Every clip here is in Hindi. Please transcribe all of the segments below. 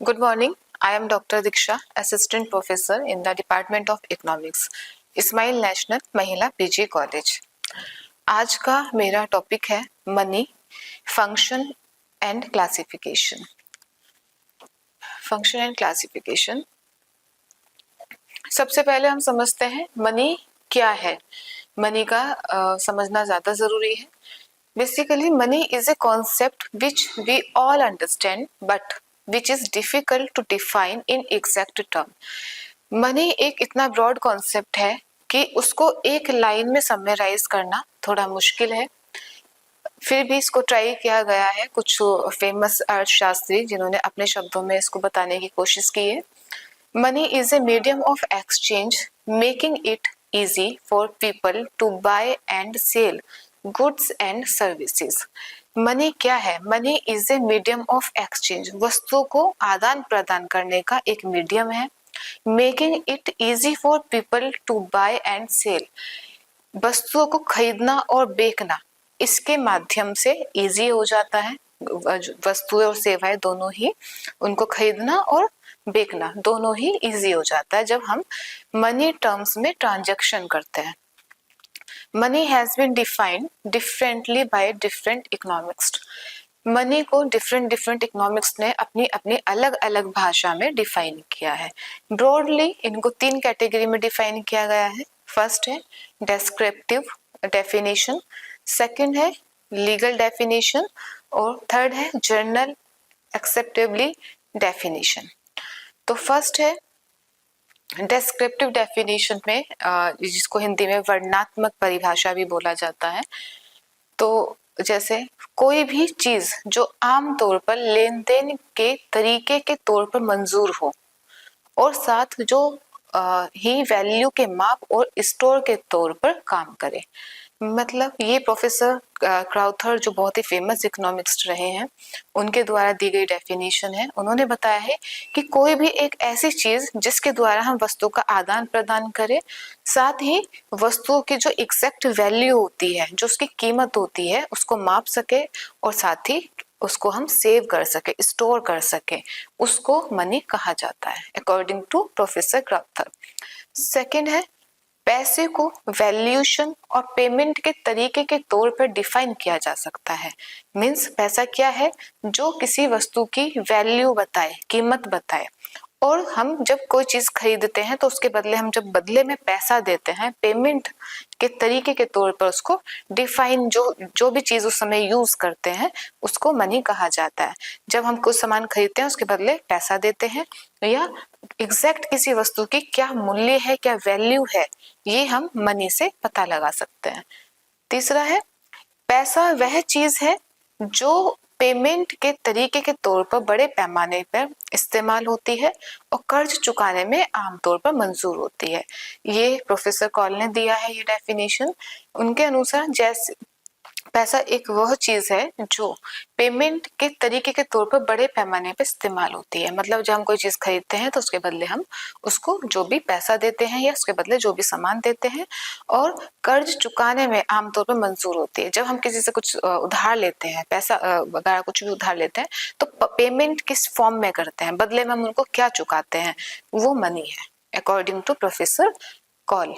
Good morning. I am Dr. Diksha, Assistant Professor in the Department of Economics, Ismail national Mahila PG college. आज का मेरा टॉपिक है money, function and classification. Function and classification. सबसे पहले हम समझते हैं मनी क्या है। मनी का समझना ज्यादा जरूरी है। Basically money is a concept which we all understand but which is difficult to define in exact term. Money एक इतना ब्रॉड कॉन्सेप्ट है कि उसको एक लाइन में समराइज करना थोड़ा मुश्किल है। फिर भी इसको ट्राई किया गया है कुछ फेमस अर्थशास्त्री जिन्होंने अपने शब्दों में इसको बताने की कोशिश की है। Money is a medium of exchange making it easy for people to buy and sell goods and services. Money क्या है? Money is a medium of exchange, वस्तुओं को आदान प्रदान करने का एक मीडियम है। Making it easy for people to buy and sell, वस्तुओं को खरीदना और बेचना इसके माध्यम से इजी हो जाता है। वस्तुएं और सेवाएं दोनों ही, उनको खरीदना और बेचना दोनों ही इजी हो जाता है जब हम मनी टर्म्स में ट्रांजैक्शन करते हैं। Money has been defined differently by different economics. Money को डिफरेंट इकोनॉमिक्स ने अपनी अपनी अलग अलग भाषा में डिफाइन किया है। ब्रॉडली इनको 3 कैटेगरी में डिफाइन किया गया है। फर्स्ट है डेस्क्रिप्टिव डेफिनेशन, सेकंड है लीगल डेफिनेशन और थर्ड है जर्नल एक्सेप्टेबली डेफिनेशन। तो फर्स्ट है डेस्क्रिप्टिव डेफिनेशन में, जिसको हिंदी में वर्णनात्मक परिभाषा भी बोला जाता है। तो जैसे कोई भी चीज जो आम तौर पर लेन देन के तरीके के तौर पर मंजूर हो और साथ जो ही वैल्यू के माप और स्टोर के तौर पर काम करे। मतलब ये प्रोफेसर क्राउथर जो बहुत ही फेमस इकोनॉमिक्स रहे हैं उनके द्वारा दी गई डेफिनेशन है। उन्होंने बताया है कि कोई भी एक ऐसी चीज जिसके द्वारा हम वस्तु का आदान प्रदान करें, साथ ही वस्तुओं की जो एग्जैक्ट वैल्यू होती है, जो उसकी कीमत होती है, उसको माप सके और साथ ही उसको हम सेव कर सके, स्टोर कर सके, उसको मनी कहा जाता है according to professor Crowther. Second है पैसे को वैल्यूएशन और पेमेंट के तरीके के तौर पर डिफाइन किया जा सकता है। मींस पैसा क्या है? जो किसी वस्तु की वैल्यू बताए, कीमत बताए। और हम जब कोई चीज खरीदते हैं तो उसके बदले हम जब बदले में पैसा देते हैं, पेमेंट के तरीके के तौर पर उसको डिफाइन, जो भी चीज उस समय यूज करते हैं उसको मनी कहा जाता है। जब हम कुछ सामान खरीदते हैं उसके बदले पैसा देते हैं या एग्जैक्ट किसी वस्तु की क्या मूल्य है, क्या वैल्यू है, ये हम मनी से पता लगा सकते हैं। तीसरा है पैसा वह चीज है जो पेमेंट के तरीके के तौर पर बड़े पैमाने पर इस्तेमाल होती है और कर्ज चुकाने में आमतौर पर मंजूर होती है। ये प्रोफेसर कॉल ने दिया है ये डेफिनेशन। उनके अनुसार जैसे पैसा एक वह चीज है जो पेमेंट के तरीके के तौर पर बड़े पैमाने पर इस्तेमाल होती है। मतलब जब हम कोई चीज खरीदते हैं तो उसके बदले हम उसको जो भी पैसा देते हैं या उसके बदले जो भी सामान देते हैं, और कर्ज चुकाने में आमतौर पर मंजूर होती है। जब हम किसी से कुछ उधार लेते हैं, पैसा वगैरह कुछ भी उधार लेते हैं तो पेमेंट किस फॉर्म में करते हैं, बदले में हम उनको क्या चुकाते हैं, वो मनी है according to professor Cole.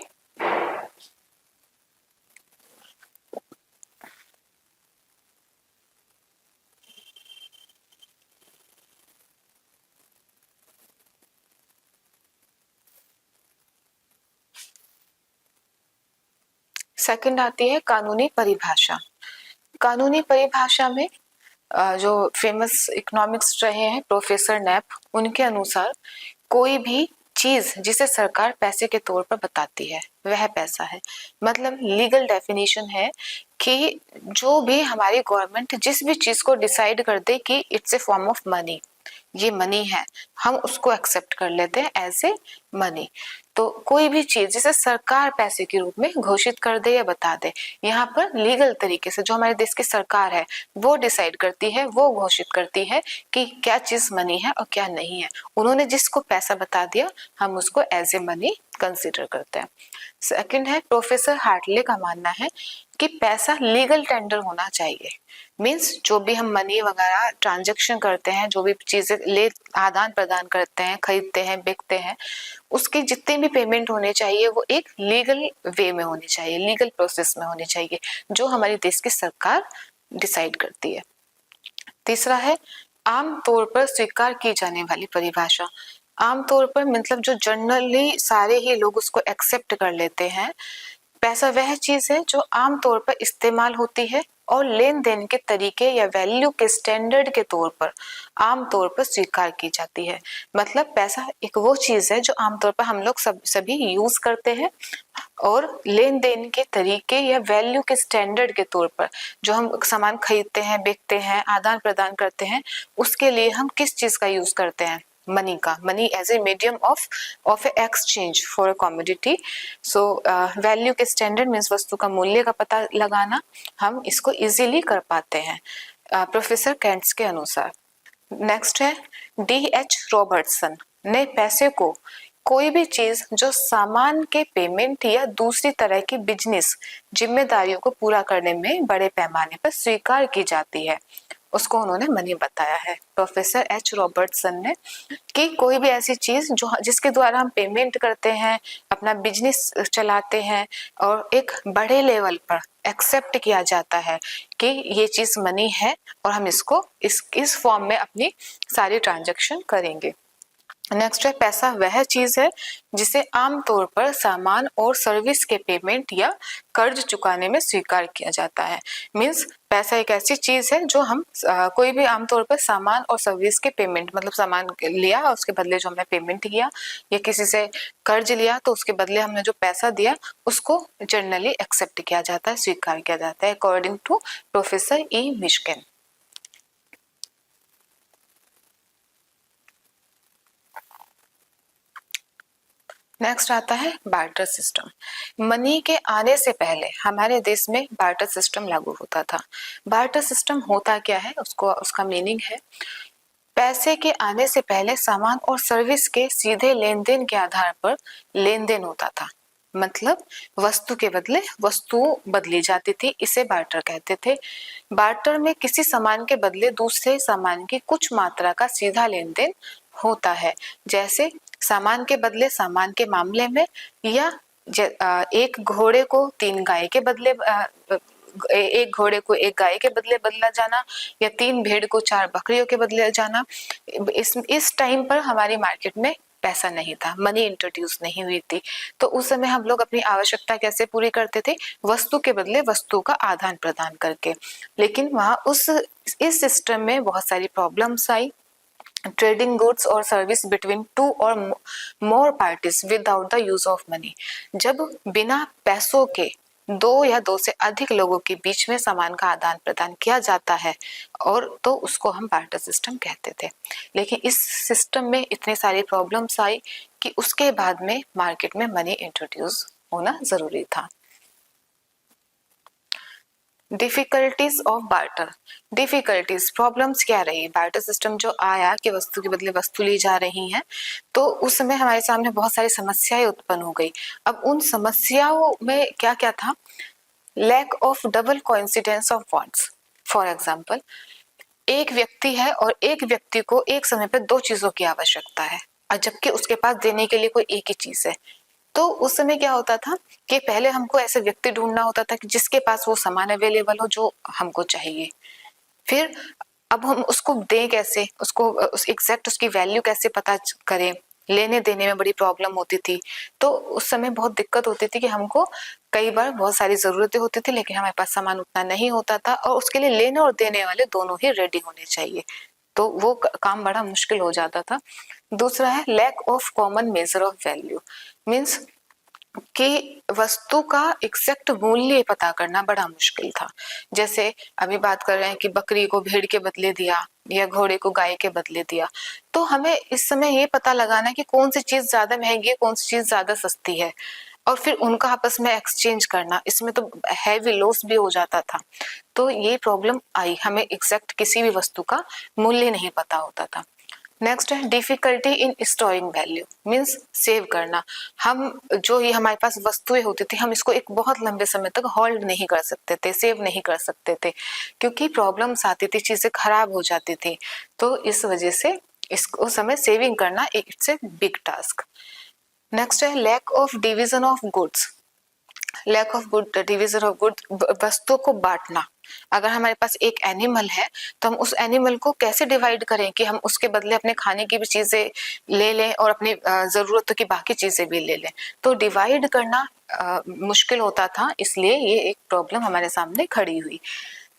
Second आती है कानूनी परिभाषा। कानूनी परिभाषा में जो फेमस इकोनॉमिक्स रहे हैं प्रोफेसर नैप, उनके अनुसार कोई भी चीज जिसे सरकार पैसे के तौर पर बताती है वह पैसा है। मतलब लीगल डेफिनेशन है कि जो भी हमारी गवर्नमेंट जिस भी चीज को डिसाइड कर दे कि it's a form of money, ये मनी है, हम उसको एक्सेप्ट कर लेते हैं एज ए मनी। तो कोई भी चीज जिसे सरकार पैसे के रूप में घोषित कर दे या बता दे, यहाँ पर लीगल तरीके से जो हमारे देश की सरकार है वो डिसाइड करती है, वो घोषित करती है कि क्या चीज मनी है और क्या नहीं है। उन्होंने जिसको पैसा बता दिया हम उसको एज ए मनी कंसिडर करते हैं। सेकंड है प्रोफेसर हार्टले का मानना है कि पैसा लीगल टेंडर होना चाहिए। मीन्स जो भी हम मनी वगैरह ट्रांजेक्शन करते हैं, जो भी चीजें ले आदान प्रदान करते हैं, खरीदते हैं, बेचते हैं, उसकी जितनी भी पेमेंट होनी चाहिए वो एक लीगल वे में होनी चाहिए, लीगल प्रोसेस में होनी चाहिए, जो हमारे देश की सरकार डिसाइड करती है। तीसरा है आमतौर पर स्वीकार की जाने वाली परिभाषा। आमतौर पर मतलब जो जनरली सारे ही लोग उसको एक्सेप्ट कर लेते हैं। पैसा वह चीज है जो आमतौर पर इस्तेमाल होती है और लेन देन के तरीके या वैल्यू के स्टैंडर्ड के तौर पर आमतौर पर स्वीकार की जाती है। मतलब पैसा एक वो चीज है जो आमतौर पर हम लोग सभी यूज करते हैं और लेन देन के तरीके या वैल्यू के स्टैंडर्ड के तौर पर जो हम सामान खरीदते हैं, बेचते हैं, आदान प्रदान करते हैं, उसके लिए हम किस चीज का यूज करते हैं? मनी का। Money as a medium of exchange for a commodity. So value के स्टैंडर्ड मीन्स वस्तु का मूल्य का पता लगाना हम इसको इजीली कर पाते हैं प्रोफेसर कैंट्स के अनुसार। नेक्स्ट है D.H. रॉबर्टसन ने पैसे को कोई भी चीज जो सामान के पेमेंट या दूसरी तरह की बिजनेस जिम्मेदारियों को पूरा करने में बड़े पैमाने पर स्वीकार की जाती है, उसको उन्होंने मनी बताया है। प्रोफेसर एच रॉबर्टसन ने कि कोई भी ऐसी चीज जो जिसके द्वारा हम पेमेंट करते हैं, अपना बिजनेस चलाते हैं और एक बड़े लेवल पर एक्सेप्ट किया जाता है कि ये चीज मनी है और हम इसको इस फॉर्म में अपनी सारी ट्रांजैक्शन करेंगे। नेक्स्ट है पैसा वह चीज है जिसे आमतौर पर सामान और सर्विस के पेमेंट या कर्ज चुकाने में स्वीकार किया जाता है। मींस पैसा एक ऐसी चीज है जो हम कोई भी आमतौर पर सामान और सर्विस के पेमेंट, मतलब सामान लिया और उसके बदले जो हमने पेमेंट किया या किसी से कर्ज लिया तो उसके बदले हमने जो पैसा दिया उसको जनरली एक्सेप्ट किया जाता है, स्वीकार किया जाता है, according to professor E Mishkin. Next आता है बार्टर सिस्टम। मनी के आने से पहले हमारे देश में बार्टर सिस्टम लागू होता था। बार्टर सिस्टम होता क्या है, उसका मीनिंग है पैसे के आने से पहले सामान और सर्विस के सीधे लेन देन के आधार पर लेन देन होता था। मतलब वस्तु के बदले वस्तु बदली जाती थी, इसे बार्टर कहते थे। बार्टर में किसी सामान के बदले दूसरे सामान की कुछ मात्रा का सीधा लेन देन होता है, जैसे सामान के बदले सामान के मामले में, या एक घोड़े को 3 गाय के बदले एक घोड़े को 1 गाय के बदले बदला जाना, या 3 भेड़ को 4 बकरियों के बदले जाना। इस टाइम पर हमारी मार्केट में पैसा नहीं था, मनी इंट्रोड्यूस नहीं हुई थी, तो उस समय हम लोग अपनी आवश्यकता कैसे पूरी करते थे? वस्तु के बदले वस्तु का आदान प्रदान करके। लेकिन वहां इस सिस्टम में बहुत सारी प्रॉब्लम्स आई। ट्रेडिंग गुड्स और सर्विस बिटवीन 2 और more parties without the use of money. जब बिना पैसों के 2 या 2 से अधिक लोगों के बीच में सामान का आदान प्रदान किया जाता है और तो उसको हम बार्टर सिस्टम कहते थे। लेकिन इस सिस्टम में इतनी सारी प्रॉब्लम्स आई कि उसके बाद में मार्केट में मनी इंट्रोड्यूस होना जरूरी था। Difficulties of barter. Difficulties, problems क्या रही? बार्टर सिस्टम जो आया कि वस्तु के बदले वस्तु ली जा रही हैं, तो उस समय हमारे सामने बहुत सारी समस्याएं उत्पन्न हो गई। अब उन समस्याओं में क्या क्या था? Lack of double coincidence of wants. For example, एक व्यक्ति है और एक व्यक्ति को एक समय पर 2 चीजों की आवश्यकता है और जबकि उसके पास देने के लिए कोई एक ही चीज है। तो उस समय क्या होता था कि पहले हमको ऐसे व्यक्ति ढूंढना होता था कि जिसके पास वो सामान अवेलेबल हो जो हमको चाहिए। फिर अब हम उसको दें कैसे, उसको उस एग्जैक्ट उसकी वैल्यू कैसे पता करें? लेने देने में बड़ी प्रॉब्लम होती थी। तो उस समय बहुत दिक्कत होती थी कि हमको कई बार बहुत सारी जरूरतें होती थी लेकिन हमारे पास सामान उतना नहीं होता था और उसके लिए लेने और देने वाले दोनों ही रेडी होने चाहिए, तो वो काम बड़ा मुश्किल हो जाता था। दूसरा है lack of common measure of value. Means कि वस्तु का एग्जैक्ट मूल्य पता करना बड़ा मुश्किल था। जैसे अभी बात कर रहे हैं कि बकरी को भेड़ के बदले दिया या घोड़े को गाय के बदले दिया, तो हमें इस समय ये पता लगाना कि कौन सी चीज ज्यादा महंगी है, कौन सी चीज ज्यादा सस्ती है, और फिर उनका आपस में एक्सचेंज करना, इसमें तो हैवी लॉस भी हो जाता था। तो ये प्रॉब्लम आई, हमें एग्जैक्ट किसी भी वस्तु का मूल्य नहीं पता होता था। नेक्स्ट है difficulty in storing value, means save करना। हम जो ये हमारे पास वस्तुएं होती थी, हम इसको एक बहुत लंबे समय तक होल्ड नहीं कर सकते थे, सेव नहीं कर सकते थे, क्योंकि प्रॉब्लम्स आती थी, चीजें खराब हो जाती थी। तो इस वजह से इसको उस समय सेविंग करना एक it's a big task. Next है lack of division of goods. Lack of good division of good, वस्तुओं को बांटना। अगर हमारे पास एक एनिमल है तो हम उस एनिमल को कैसे डिवाइड करें कि हम उसके बदले अपने खाने की भी चीजें ले लें और अपनी जरूरतों की बाकी चीजें भी ले लें। तो डिवाइड करना मुश्किल होता था, इसलिए ये एक प्रॉब्लम हमारे सामने खड़ी हुई।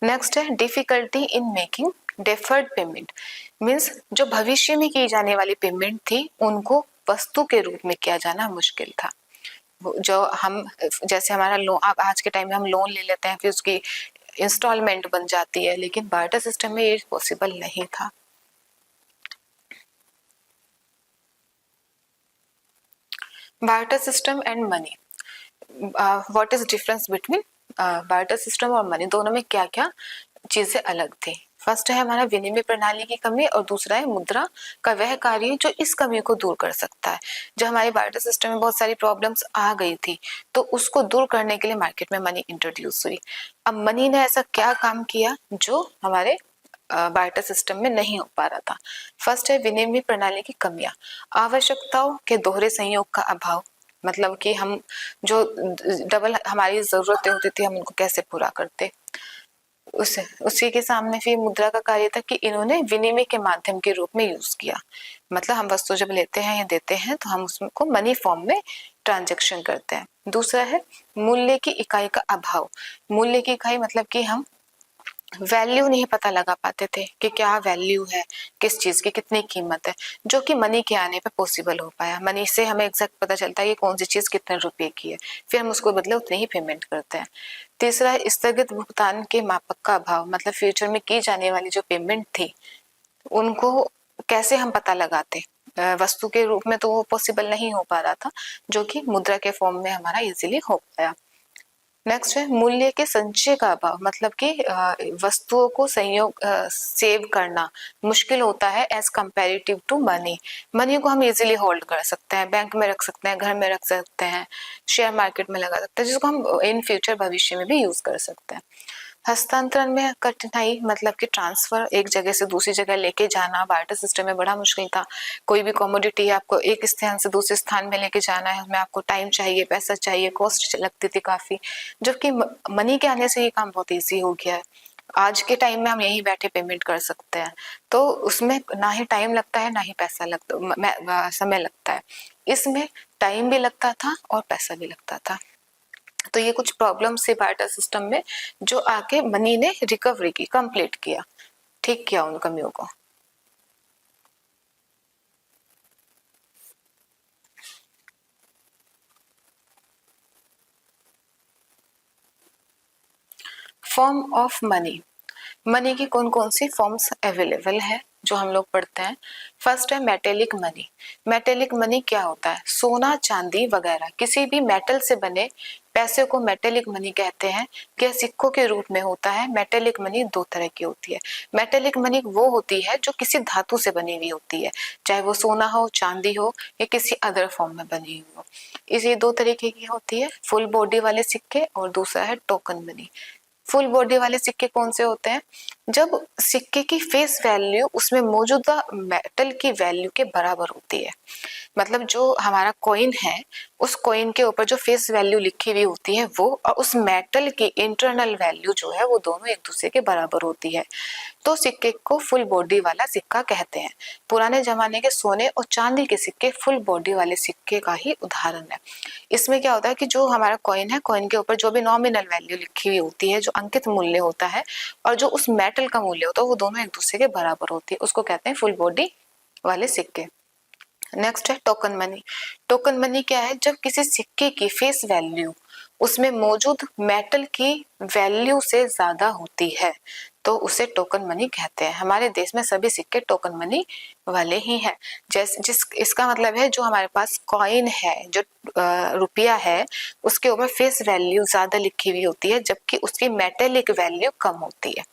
नेक्स्ट है difficulty in making deferred payment, means जो भविष्य में की जाने वाली पेमेंट थी उनको वस्तु के रूप में किया जाना मुश्किल था। जो हम जैसे हमारा लोन, अब आज के टाइम में हम लोन ले लेते हैं, फिर उसकी इंस्टॉलमेंट बन जाती है, लेकिन बार्टर सिस्टम में ये पॉसिबल नहीं था। Barter system and money, what is difference between barter system और मनी, दोनों में क्या क्या चीजें अलग थी। फर्स्ट है हमारा विनिमय प्रणाली की कमी और दूसरा है मुद्रा का वह कार्य जो इस कमी को दूर कर सकता है। जब हमारे बार्टर सिस्टम में बहुत सारी प्रॉब्लम्स आ गई थी तो उसको दूर करने के लिए मार्केट में मनी इंट्रोड्यूस हुई। अब मनी ने ऐसा क्या काम किया जो हमारे बार्टर सिस्टम में नहीं हो पा रहा था। फर्स्ट है विनिमय प्रणाली की कमियां, आवश्यकताओं के दोहरे संयोग का अभाव, मतलब कि हम जो डबल हमारी जरूरतें होती थी हम उनको कैसे पूरा करते। उसी के सामने फिर मुद्रा का कार्य था कि इन्होंने विनिमय के माध्यम के रूप में यूज किया, मतलब हम वस्तु जब लेते हैं या देते हैं तो हम उसको मनी फॉर्म में ट्रांजैक्शन करते हैं। दूसरा है मूल्य की इकाई का अभाव, मूल्य की इकाई मतलब कि हम वैल्यू नहीं पता लगा पाते थे कि क्या वैल्यू है, किस चीज की कितनी कीमत है, जो कि मनी के आने पे पॉसिबल हो पाया। मनी से हमें एग्जैक्ट पता चलता है कि कौन सी चीज कितने रुपए की है, फिर हम उसको बदले उतने ही पेमेंट करते हैं। तीसरा है स्थगित भुगतान के मापक का अभाव, मतलब फ्यूचर में की जाने वाली जो पेमेंट थी उनको कैसे हम पता लगाते, वस्तु के रूप में तो वो पॉसिबल नहीं हो पा रहा था, जो कि मुद्रा के फॉर्म में हमारा इजीली हो पाया। नेक्स्ट है मूल्य के संचय का अभाव, मतलब कि वस्तुओं को संयोग सेव करना मुश्किल होता है as comparative to money. Money को हम इजीली होल्ड कर सकते हैं, बैंक में रख सकते हैं, घर में रख सकते हैं, शेयर मार्केट में लगा सकते हैं, जिसको हम इन फ्यूचर भविष्य में भी यूज कर सकते हैं। हस्तांतरण में कठिनाई, मतलब कि ट्रांसफर एक जगह से दूसरी जगह लेके जाना बार्टर सिस्टम में बड़ा मुश्किल था। कोई भी कमोडिटी आपको एक स्थान से दूसरे स्थान में लेके जाना है, उसमें आपको टाइम चाहिए, पैसा चाहिए, कॉस्ट लगती थी काफी, जबकि मनी के आने से ये काम बहुत ईजी हो गया है। आज के टाइम में हम यहीं बैठे पेमेंट कर सकते हैं, तो उसमें ना ही टाइम लगता है ना ही पैसा लगता, समय लगता है। इसमें टाइम भी लगता था और पैसा भी लगता था। तो ये कुछ प्रॉब्लम से बार्टर सिस्टम में जो आके मनी ने रिकवरी की, कंप्लीट किया, ठीक किया उन कमियों को। फॉर्म ऑफ मनी, मनी की कौन कौन सी फॉर्म्स अवेलेबल है जो हम लोग पढ़ते हैं। फर्स्ट है मेटेलिक मनी। मेटेलिक मनी क्या होता है, सोना चांदी वगैरह किसी भी मेटल से बने पैसे को मेटेलिक मनी कहते हैं, कि सिक्कों के रूप में होता है। मेटेलिक मनी दो तरह की होती है। मेटेलिक मनी वो होती है जो किसी धातु से बनी हुई होती है, चाहे वो सोना हो, चांदी हो या किसी अदर फॉर्म में बनी हुई हो। इसे दो तरीके की होती है, फुल बॉडी वाले सिक्के और दूसरा है टोकन मनी। फुल बॉडी वाले सिक्के कौन से होते हैं, जब सिक्के की फेस वैल्यू उसमें मौजूदा मेटल की वैल्यू के बराबर होती है। मतलब जो हमारा कॉइन है उस कॉइन के ऊपर जो फेस वैल्यू लिखी हुई होती है वो, और उस मेटल की इंटरनल वैल्यू जो है वो दोनों एक दूसरे के बराबर होती है, तो सिक्के को फुल बॉडी वाला सिक्का कहते हैं। पुराने जमाने के सोने और चांदी के सिक्के फुल बॉडी वाले सिक्के का ही उदाहरण है। इसमें क्या होता है कि जो हमारा कॉइन है, कॉइन के ऊपर जो भी नॉमिनल वैल्यू लिखी हुई होती है, जो अंकित मूल्य होता है, और जो उस मेटल का मूल्य होता है, वो दोनों एक दूसरे के बराबर होती है, उसको कहते हैं फुल बॉडी वाले सिक्के। नेक्स्ट है टोकन मनी। टोकन मनी क्या है, जब किसी सिक्के की फेस वैल्यू उसमें मौजूद मेटल की वैल्यू से ज्यादा होती है तो उसे टोकन मनी कहते हैं। हमारे देश में सभी सिक्के टोकन मनी वाले ही हैं। जिस इसका मतलब है जो हमारे पास कॉइन है, जो रुपया है, उसके ऊपर फेस वैल्यू ज्यादा लिखी हुई होती है जबकि उसकी मेटेलिक वैल्यू कम होती है।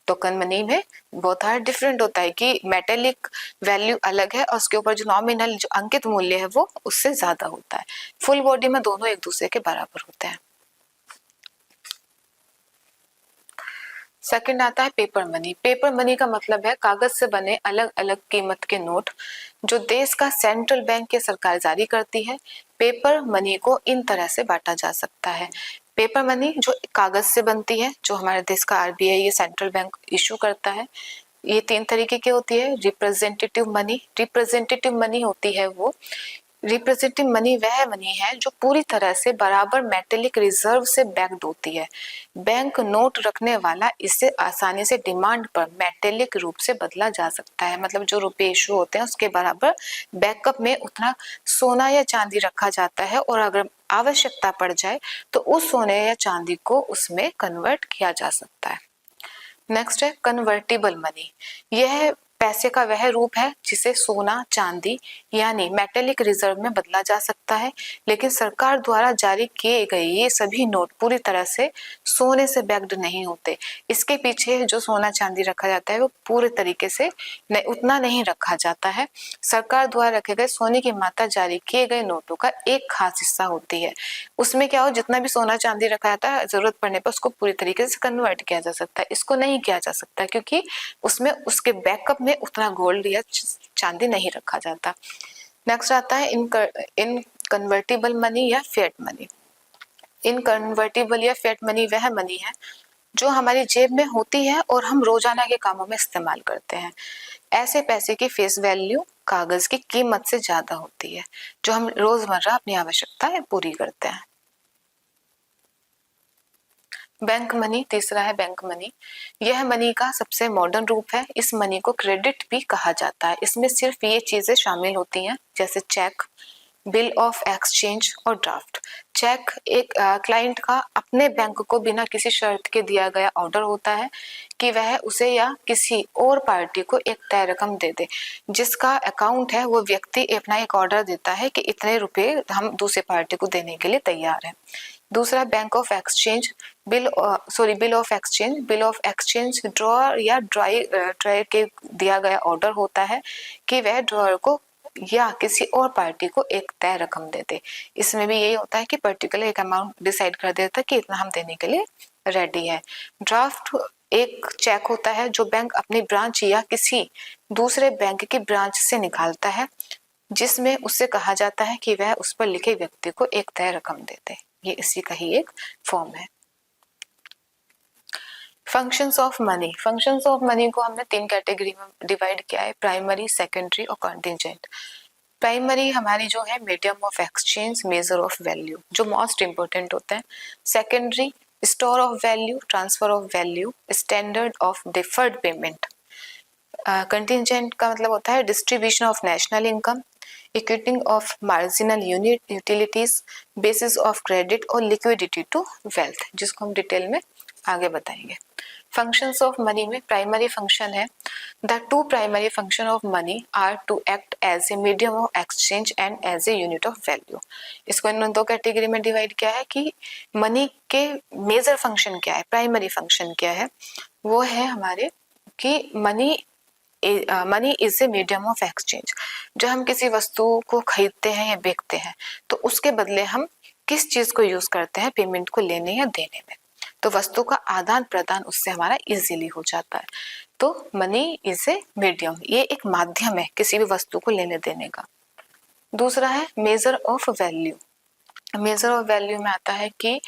टोकन मनी में बहुत आर डिफरेंट होता है कि मेटेलिक वैल्यू अलग है और उसके ऊपर जो नॉमिनल जो अंकित मूल्य है वो उससे ज्यादा होता है। फुल बॉडी में दोनों एक दूसरे के बराबर होते हैं। सेकंड आता है पेपर मनी। पेपर मनी का मतलब है कागज से बने अलग अलग कीमत के नोट जो देश का सेंट्रल बैंक या सरकार जारी करती है। पेपर मनी को इन तरह से बांटा जा सकता है। पेपर मनी जो कागज से बनती है, जो हमारे देश का आरबीआई या सेंट्रल बैंक इशू करता है, ये 3 तरीके की होती है। रिप्रेजेंटेटिव मनी, रिप्रेजेंटेटिव मनी होती है वो, रिप्रेजेंटेटिव मनी वह मनी है जो पूरी तरह से बराबर मेटेलिक रिजर्व से बैक्ड होती है। बैंक नोट रखने वाला इसे आसानी से डिमांड पर मेटेलिक रूप से बदला जा सकता है। मतलब जो रुपए इशू होते हैं उसके बराबर बैकअप में उतना सोना या चांदी रखा जाता है और अगर आवश्यकता पड़ जाए तो उस सोने या चांदी को उसमें कन्वर्ट किया जा सकता है। नेक्स्ट है कन्वर्टिबल मनी। यह पैसे का वह रूप है जिसे सोना चांदी यानी मेटेलिक रिजर्व में बदला जा सकता है, लेकिन सरकार द्वारा जारी किए गए ये सभी नोट पूरी तरह से सोने से बैक्ड नहीं होते। इसके पीछे जो सोना चांदी रखा जाता है वो पूरे तरीके से उतना नहीं रखा जाता है। सरकार द्वारा रखे गए सोने की मात्रा जारी किए गए नोटों का एक खास हिस्सा होती है। उसमें क्या हो, जितना भी सोना चांदी रखा जाता है जरूरत पड़ने पर उसको पूरी तरीके से कन्वर्ट किया जा सकता है। इसको नहीं किया जा सकता क्योंकि उसमें उसके बैकअप में उतना गोल्ड या चांदी नहीं रखा जाता। नेक्स्ट आता है इन कन्वर्टिबल मनी या फिएट मनी। इन कन्वर्टिबल या फिएट मनी वह मनी है जो हमारी जेब में होती है और हम रोजाना के कामों में इस्तेमाल करते हैं। ऐसे पैसे की फेस वैल्यू कागज की कीमत से ज्यादा होती है, जो हम रोजमर्रा अपनी आवश्यकताएं पूरी करते हैं। बैंक मनी, तीसरा है बैंक मनी। यह मनी का सबसे मॉडर्न रूप है। इस मनी को क्रेडिट भी कहा जाता है। इसमें सिर्फ ये चीजें शामिल होती हैं जैसे चेक, बिल ऑफ एक्सचेंज और ड्राफ्ट। चेक एक क्लाइंट का अपने बैंक को बिना किसी शर्त के दिया गया ऑर्डर होता है कि वह उसे या किसी और पार्टी को एक तय रकम दे दे। जिसका अकाउंट है वो व्यक्ति अपना एक ऑर्डर देता है कि इतने रुपए हम दूसरे पार्टी को देने के लिए तैयार हैं। दूसरा bank of exchange, bill of exchange. Bill of exchange drawer या ड्राई के दिया गया ऑर्डर होता है कि वह ड्रॉअर को या किसी और पार्टी को एक तय रकम दे दे। इसमें भी यही होता है कि पर्टिकुलर एक अमाउंट डिसाइड कर देता है कि इतना हम देने के लिए रेडी है। ड्राफ्ट एक चेक होता है जो बैंक अपनी ब्रांच या किसी दूसरे बैंक की ब्रांच से निकालता है, जिसमें उससे कहा जाता है कि वह उस पर लिखे व्यक्ति को एक तय रकम दे दे। ये इसी का ही एक फॉर्म है। Functions of money. Functions of money को हमने 3 कैटेगरी में डिवाइड किया है, प्राइमरी, सेकेंडरी और कॉन्टिजेंट। प्राइमरी हमारी जो है medium of exchange, measure of value, जो मोस्ट इंपोर्टेंट होते हैं। Secondary store of value, transfer of value, standard of deferred payment. Contingent का मतलब होता है distribution of national income, equating of marginal unit utilities, basis of credit और लिक्विडिटी टू वेल्थ, जिसको हम डिटेल में आगे बताएंगे। फंक्शंस ऑफ मनी में प्राइमरी फंक्शन है, the 2 primary function of money are to act as a medium of exchange and as a unit of value. इसको इन 2 कैटेगरी में डिवाइड किया है कि मनी के मेजर फंक्शन क्या है, प्राइमरी फंक्शन क्या है। वो है हमारे कि money is a medium of exchange. जब हम किसी वस्तु को खरीदते हैं या बेचते हैं तो उसके बदले हम किस चीज को यूज करते हैं पेमेंट को लेने या देने में, तो वस्तु का आदान प्रदान उससे हमारा इजीली हो जाता है। तो मनी इज ए मीडियम, ये एक माध्यम है किसी भी वस्तु को लेने देने का। दूसरा है major of value. Major of value में आता है कि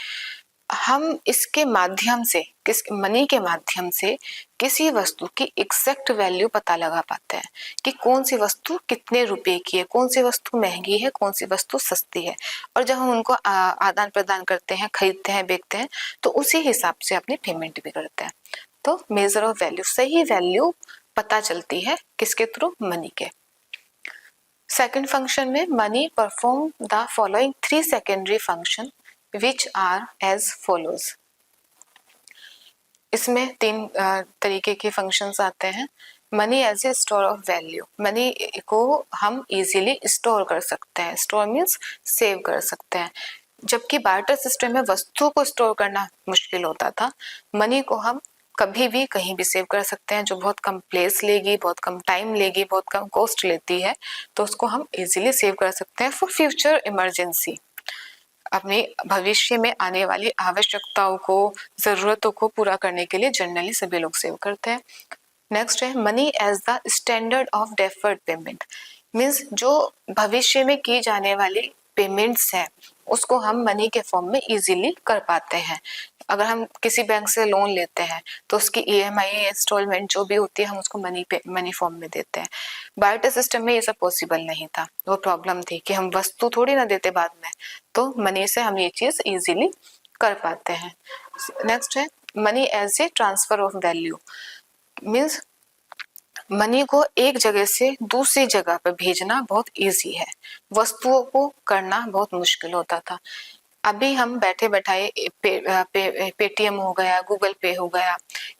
हम इसके माध्यम से, किस मनी के माध्यम से किसी वस्तु की एग्जैक्ट वैल्यू पता लगा पाते हैं कि कौन सी वस्तु कितने रुपए की है, कौन सी वस्तु महंगी है, कौन सी वस्तु सस्ती है। और जब हम उनको आदान प्रदान करते हैं, खरीदते हैं, बेचते हैं, तो उसी हिसाब से अपनी पेमेंट भी करते हैं। तो मेजर ऑफ वैल्यू, सही वैल्यू पता चलती है किसके थ्रू, मनी के। सेकेंड फंक्शन में money perform the following 3 secondary function which are as follows। इसमें 3 तरीके के फंक्शंस आते हैं। Money as a store of value, money को हम इजीली स्टोर कर सकते हैं, स्टोर मीन्स सेव कर सकते हैं। जबकि बार्टर सिस्टम में वस्तु को स्टोर करना मुश्किल होता था, मनी को हम कभी भी कहीं भी सेव कर सकते हैं, जो बहुत कम प्लेस लेगी, बहुत कम टाइम लेगी, बहुत कम कॉस्ट लेती है, तो उसको हम इजीली सेव कर सकते हैं फॉर फ्यूचर इमरजेंसी। अपने भविष्य में आने वाली आवश्यकताओं को, जरूरतों को पूरा करने के लिए जनरली सभी लोग सेव करते हैं। नेक्स्ट है money as the standard of deferred payment. Means जो भविष्य में की जाने वाली पेमेंट्स है उसको हम मनी के फॉर्म में इजीली कर पाते हैं। अगर हम किसी बैंक से लोन लेते हैं तो उसकी ईएमआई इंस्टॉलमेंट जो भी होती है हम उसको मनी फॉर्म में देते हैं। बार्टर सिस्टम में ये सब पॉसिबल नहीं था, वो प्रॉब्लम थी कि हम वस्तु थोड़ी ना देते बाद में, तो मनी से हम ये चीज इजीली कर पाते हैं। नेक्स्ट है money as a transfer of value. Means money को एक जगह से दूसरी जगह पर भेजना बहुत इजी है, वस्तुओं को करना बहुत मुश्किल होता था। अभी हम बैठे बैठाए पेटीएम हो गया, गूगल पे हो गया,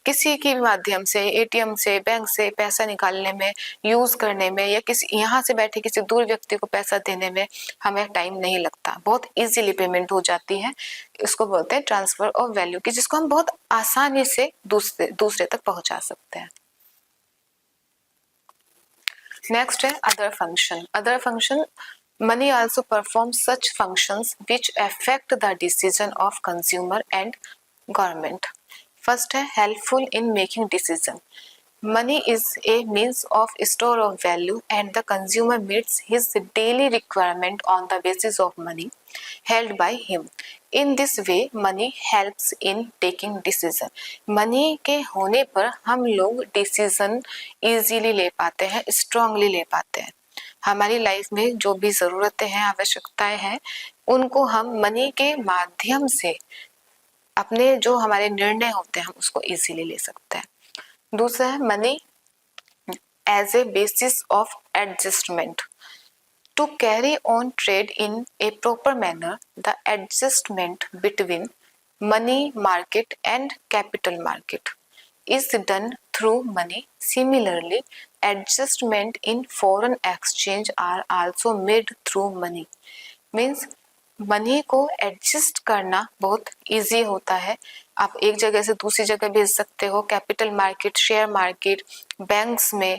किसी के माध्यम से एटीएम से बैंक से पैसा निकालने में, यूज करने में, या किसी यहाँ से बैठे किसी दूर व्यक्ति को पैसा देने में हमें टाइम नहीं लगता, बहुत इजीली पेमेंट हो जाती है। इसको बोलते हैं ट्रांसफर ऑफ वैल्यू, की जिसको हम बहुत आसानी से दूसरे तक पहुंचा सकते हैं। नेक्स्ट है other function. Other function, money also performs such functions which affect the decision of consumer and government. First है helpful in making decision. Money is a means of store of value and the consumer meets his daily requirement on the basis of money held by him. In this way money helps in taking decision. Money के होने पर हम लोग डिसीजन इजीली ले पाते हैं, स्ट्रांगली ले पाते हैं। हमारी लाइफ में जो भी जरूरतें हैं, आवश्यकताएं हैं, उनको हम मनी के माध्यम से अपने जो हमारे निर्णय होते हैं हम उसको इजीली ले सकते हैं। दूसरा है money as a basis of adjustment. To carry on trade in a proper manner the adjustment between money market and capital market is done through money. Similarly, adjustment in foreign exchange are also made through money. Means money को एडजस्ट करना बहुत इजी होता है। आप एक जगह से दूसरी जगह भेज सकते हो, capital market, share market, banks में,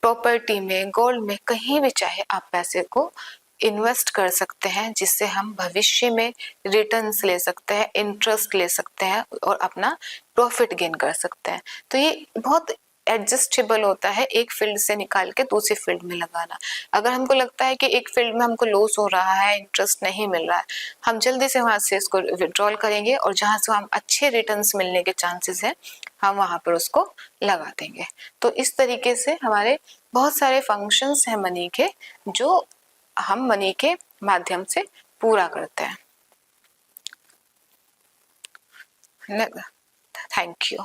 प्रॉपर्टी में, गोल्ड में, कहीं भी चाहे आप पैसे को इन्वेस्ट कर सकते हैं, जिससे हम भविष्य में रिटर्न्स ले सकते हैं, इंटरेस्ट ले सकते हैं और अपना प्रॉफिट गेन कर सकते हैं। तो ये बहुत एडजस्टेबल होता है, एक फील्ड से निकाल के दूसरी फील्ड में लगाना। अगर हमको लगता है कि एक फील्ड में हमको लॉस हो रहा है, इंटरेस्ट नहीं मिल रहा है, हम जल्दी से वहां से इसको विड्रॉल करेंगे और जहां से हम अच्छे रिटर्न्स मिलने के चांसेस है हम वहां पर उसको लगा देंगे। तो इस तरीके से हमारे बहुत सारे फंक्शंस हैं मनी के, जो हम मनी के माध्यम से पूरा करते हैं। Thank you.